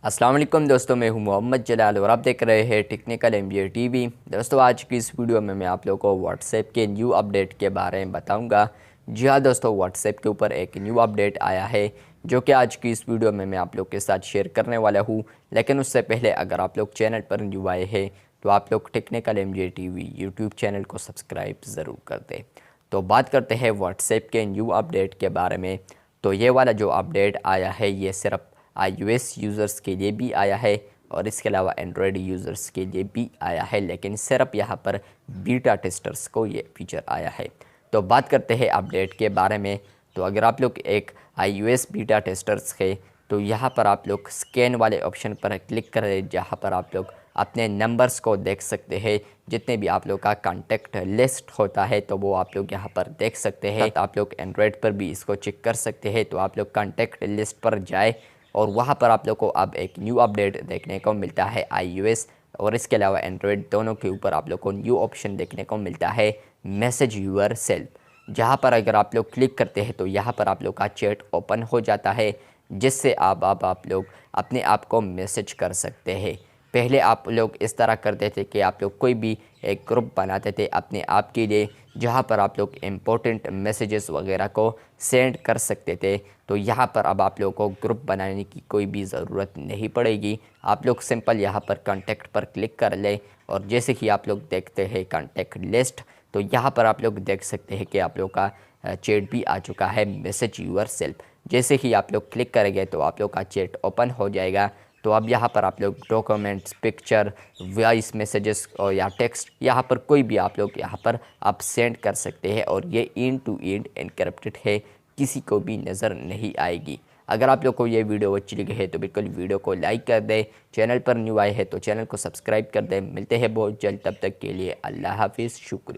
अस्सलाम वालेकुम दोस्तों, मैं हूं मोहम्मद जलाल और आप देख रहे हैं टेक्निकल एमबीए टीवी। दोस्तों, आज की इस वीडियो में मैं आप लोगों को व्हाट्सएप के न्यू अपडेट के बारे में बताऊंगा। जी हाँ दोस्तों, व्हाट्सएप के ऊपर एक न्यू अपडेट आया है जो कि आज की इस वीडियो में मैं आप लोग के साथ शेयर करने वाला हूँ। लेकिन उससे पहले अगर आप लोग चैनल पर न्यू आए हैं तो आप लोग technical MBA TV YouTube channel को सब्सक्राइब ज़रूर कर दें। तो बात करते हैं व्हाट्सएप के न्यू अपडेट के बारे में। तो ये वाला जो अपडेट आया है ये सिर्फ iOS यूज़र्स के लिए भी आया है और इसके अलावा एंड्रॉयड यूज़र्स के लिए भी आया है, लेकिन सिर्फ यहाँ पर बीटा टेस्टर्स को ये फीचर आया है। तो बात करते हैं अपडेट के बारे में। तो अगर आप लोग एक iOS बीटा टेस्टर्स है तो यहाँ पर आप लोग स्कैन वाले ऑप्शन पर क्लिक करें, जहाँ पर आप लोग अपने नंबर्स को देख सकते हैं। जितने भी आप लोग का कॉन्टैक्ट लिस्ट होता है तो वो आप लोग यहाँ पर देख सकते हैं। आप लोग एंड्रॉयड पर भी इसको चेक कर सकते हैं। तो आप लोग कॉन्टैक्ट लिस्ट पर जाए और वहाँ पर आप लोग को अब एक न्यू अपडेट देखने को मिलता है iOS और इसके अलावा एंड्रॉयड दोनों के ऊपर आप लोग को न्यू ऑप्शन देखने को मिलता है मैसेज यूर सेल्फ, जहाँ पर अगर आप लोग क्लिक करते हैं तो यहाँ पर आप लोग का चैट ओपन हो जाता है, जिससे आप लोग अपने आप को मैसेज कर सकते हैं। पहले आप लोग इस तरह करते थे कि आप लोग कोई भी एक ग्रुप बनाते थे अपने आप के लिए, जहाँ पर आप लोग इम्पोर्टेंट मैसेजेस वगैरह को सेंड कर सकते थे। तो यहाँ पर अब आप लोगों को ग्रुप बनाने की कोई भी ज़रूरत नहीं पड़ेगी। आप लोग सिंपल यहाँ पर कॉन्टैक्ट पर क्लिक कर लें और जैसे कि आप लोग देखते हैं कॉन्टैक्ट लिस्ट, तो यहाँ पर आप लोग देख सकते हैं कि आप लोग का चैट भी आ चुका है मैसेज यूर सेल्फ। जैसे ही आप लोग क्लिक करेंगे तो आप लोग का चैट ओपन हो जाएगा। तो अब यहाँ पर आप लोग डॉक्यूमेंट्स, पिक्चर, वॉइस मैसेजेस और या टेक्स्ट, यहाँ पर कोई भी आप लोग यहाँ पर आप सेंड कर सकते हैं और ये एंड टू एंड एनक्रिप्टेड है, किसी को भी नज़र नहीं आएगी। अगर आप लोग को ये वीडियो अच्छी लगी है तो बिल्कुल वीडियो को लाइक कर दें। चैनल पर न्यू आए हैं तो चैनल को सब्सक्राइब कर दें। मिलते हैं बहुत जल्द, तब तक के लिए अल्लाह हाफिज़, शुक्रिया।